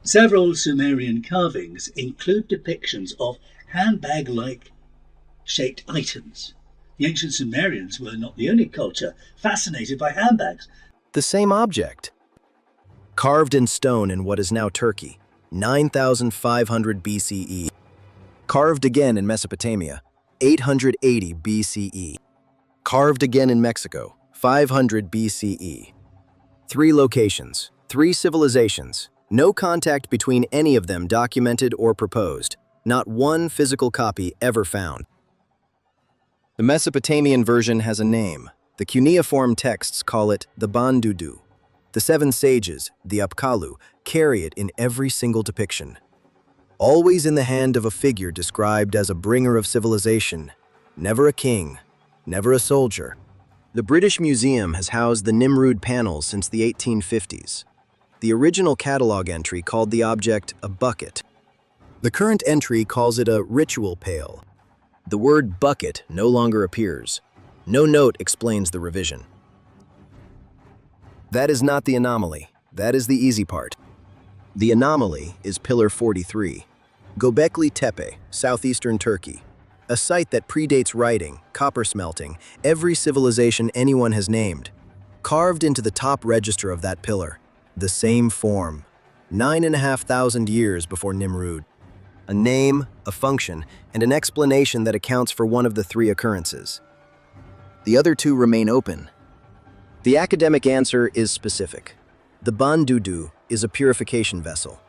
Several Sumerian carvings include depictions of handbag-like shaped items. The ancient Sumerians were not the only culture fascinated by handbags. The same object, carved in stone in what is now Turkey, 9,500 BCE. Carved again in Mesopotamia, 880 BCE. Carved again in Mexico, 500 BCE. 3 locations, 3 civilizations, no contact between any of them documented or proposed, not one physical copy ever found. The Mesopotamian version has a name. The cuneiform texts call it the Banduddû. The 7 sages, the Apkallu, carry it in every single depiction. Always in the hand of a figure described as a bringer of civilization, never a king, never a soldier. The British Museum has housed the Nimrud panels since the 1850s. The original catalog entry called the object a bucket. The current entry calls it a ritual pail. The word bucket no longer appears. No note explains the revision. That is not the anomaly. That is the easy part. The anomaly is Pillar 43, Göbekli Tepe, southeastern Turkey, a site that predates writing, copper smelting, every civilization anyone has named. Carved into the top register of that pillar, the same form, 9,500 years before Nimrud. A name, a function, and an explanation that accounts for one of the 3 occurrences. The other 2 remain open. The academic answer is specific. The Banduddû is a purification vessel.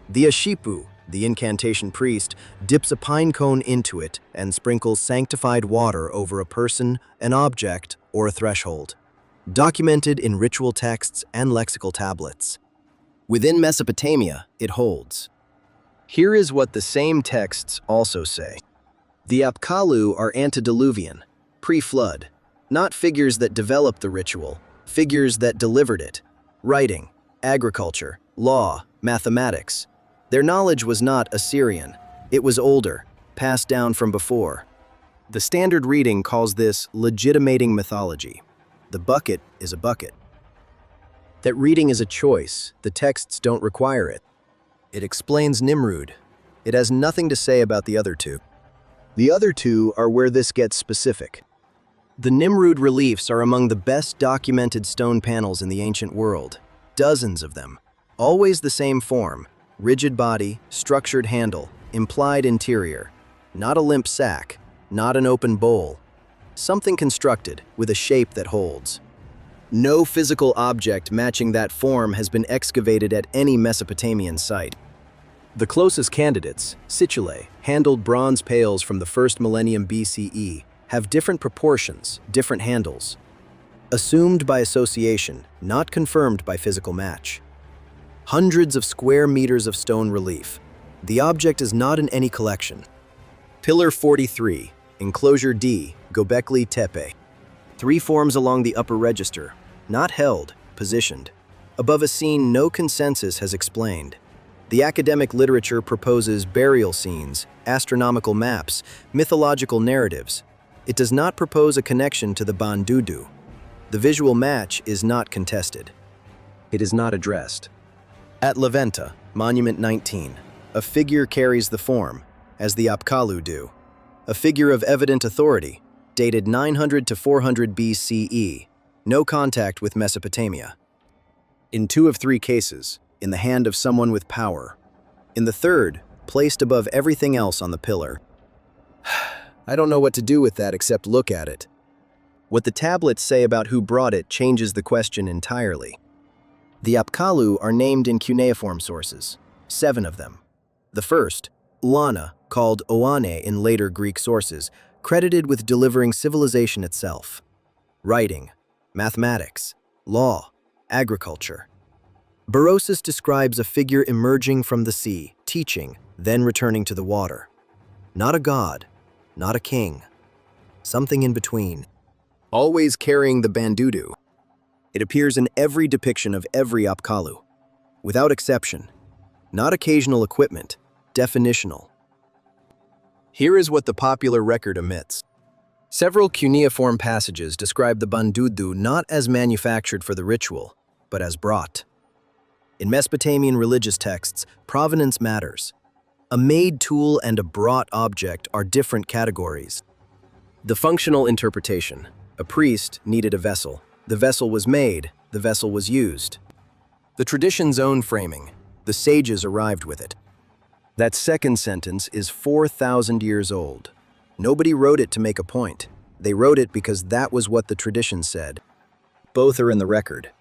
The Ashipu, the incantation priest, dips a pine cone into it and sprinkles sanctified water over a person, an object, or a threshold. Documented in ritual texts and lexical tablets. Within Mesopotamia, it holds. Here is what the same texts also say. The Apkallu are antediluvian, pre-flood, not figures that developed the ritual, figures that delivered it. Writing, agriculture, law, mathematics. Their knowledge was not Assyrian. It was older, passed down from before. The standard reading calls this legitimating mythology. The bucket is a bucket. That reading is a choice. The texts don't require it. It explains Nimrud. It has nothing to say about the other 2. The other 2 are where this gets specific. The Nimrud reliefs are among the best documented stone panels in the ancient world. Dozens of them. Always the same form. Rigid body, structured handle, implied interior. Not a limp sack, not an open bowl. Something constructed with a shape that holds. No physical object matching that form has been excavated at any Mesopotamian site. The closest candidates, Situlae, handled bronze pails from the 1st millennium BCE, have different proportions, different handles. Assumed by association, not confirmed by physical match. Hundreds of square meters of stone relief. The object is not in any collection. Pillar 43, Enclosure D, Göbekli Tepe. 3 forms along the upper register, not held, positioned. Above a scene no consensus has explained. The academic literature proposes burial scenes, astronomical maps, mythological narratives. It does not propose a connection to the Banduddû. The visual match is not contested. It is not addressed. At Leventa, Monument 19, a figure carries the form, as the Apkallu do. A figure of evident authority, dated 900 to 400 BCE, no contact with Mesopotamia. In 2 of 3 cases, in the hand of someone with power. In the 3rd, placed above everything else on the pillar. I don't know what to do with that except look at it. What the tablets say about who brought it changes the question entirely. The Apkallu are named in cuneiform sources, 7 of them. The first, Lana, called Oane in later Greek sources, credited with delivering civilization itself. Writing, mathematics, law, agriculture. Berosus describes a figure emerging from the sea, teaching, then returning to the water. Not a god, not a king. Something in between. Always carrying the Banduddû. It appears in every depiction of every Apkallu, without exception. Not occasional equipment, definitional. Here is what the popular record omits. Several cuneiform passages describe the Banduddû not as manufactured for the ritual, but as brought. In Mesopotamian religious texts, provenance matters. A made tool and a brought object are different categories. The functional interpretation. A priest needed a vessel. The vessel was made, the vessel was used. The tradition's own framing. The sages arrived with it. That second sentence is 4,000 years old. Nobody wrote it to make a point. They wrote it because that was what the tradition said. Both are in the record.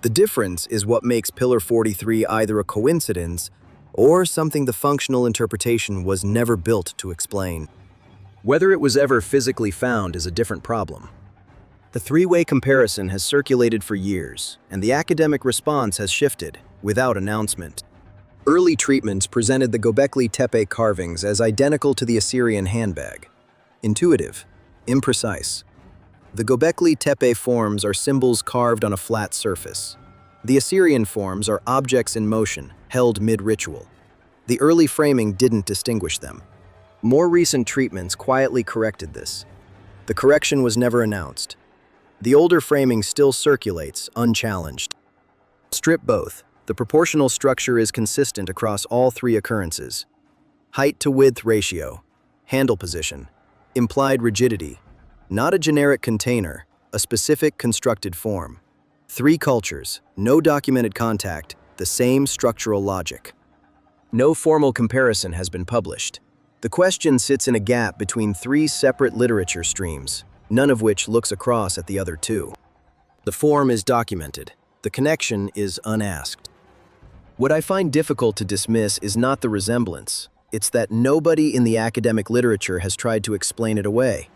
The difference is what makes Pillar 43 either a coincidence or something the functional interpretation was never built to explain. Whether it was ever physically found is a different problem. The three-way comparison has circulated for years, and the academic response has shifted, without announcement. Early treatments presented the Göbekli Tepe carvings as identical to the Assyrian handbag. Intuitive, imprecise. The Göbekli Tepe forms are symbols carved on a flat surface. The Assyrian forms are objects in motion, held mid-ritual. The early framing didn't distinguish them. More recent treatments quietly corrected this. The correction was never announced. The older framing still circulates, unchallenged. Strip both. The proportional structure is consistent across all three occurrences. Height to width ratio, handle position, implied rigidity, not a generic container, a specific constructed form. Three cultures, no documented contact, the same structural logic. No formal comparison has been published. The question sits in a gap between three separate literature streams, none of which looks across at the other two. The form is documented. The connection is unasked. What I find difficult to dismiss is not the resemblance. It's that nobody in the academic literature has tried to explain it away.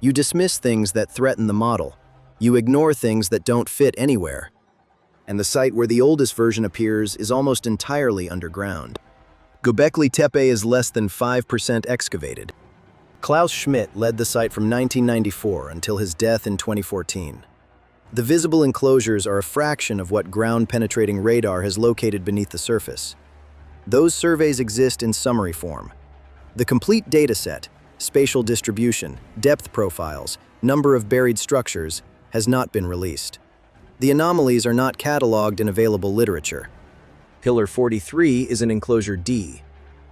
You dismiss things that threaten the model. You ignore things that don't fit anywhere. And the site where the oldest version appears is almost entirely underground. Göbekli Tepe is less than 5% excavated. Klaus Schmidt led the site from 1994 until his death in 2014. The visible enclosures are a fraction of what ground-penetrating radar has located beneath the surface. Those surveys exist in summary form. The complete dataset, spatial distribution, depth profiles, number of buried structures, has not been released. The anomalies are not cataloged in available literature. Pillar 43 is an enclosure D,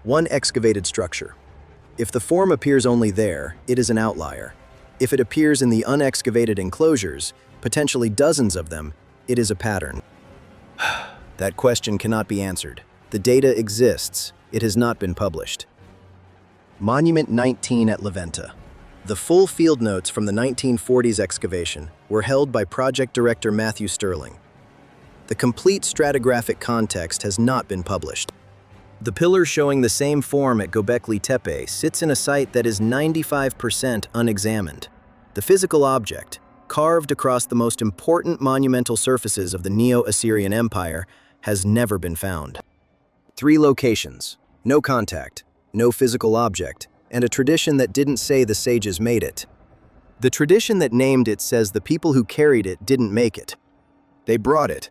one excavated structure. If the form appears only there, it is an outlier. If it appears in the unexcavated enclosures, potentially dozens of them, it is a pattern. That question cannot be answered. The data exists. It has not been published. Monument 19 at Leventa. The full field notes from the 1940s excavation were held by project director Matthew Sterling. The complete stratigraphic context has not been published. The pillar showing the same form at Göbekli Tepe sits in a site that is 95% unexamined. The physical object, carved across the most important monumental surfaces of the Neo-Assyrian Empire, has never been found. Three locations, no contact, no physical object, and a tradition that didn't say the sages made it. The tradition that named it says the people who carried it didn't make it. They brought it,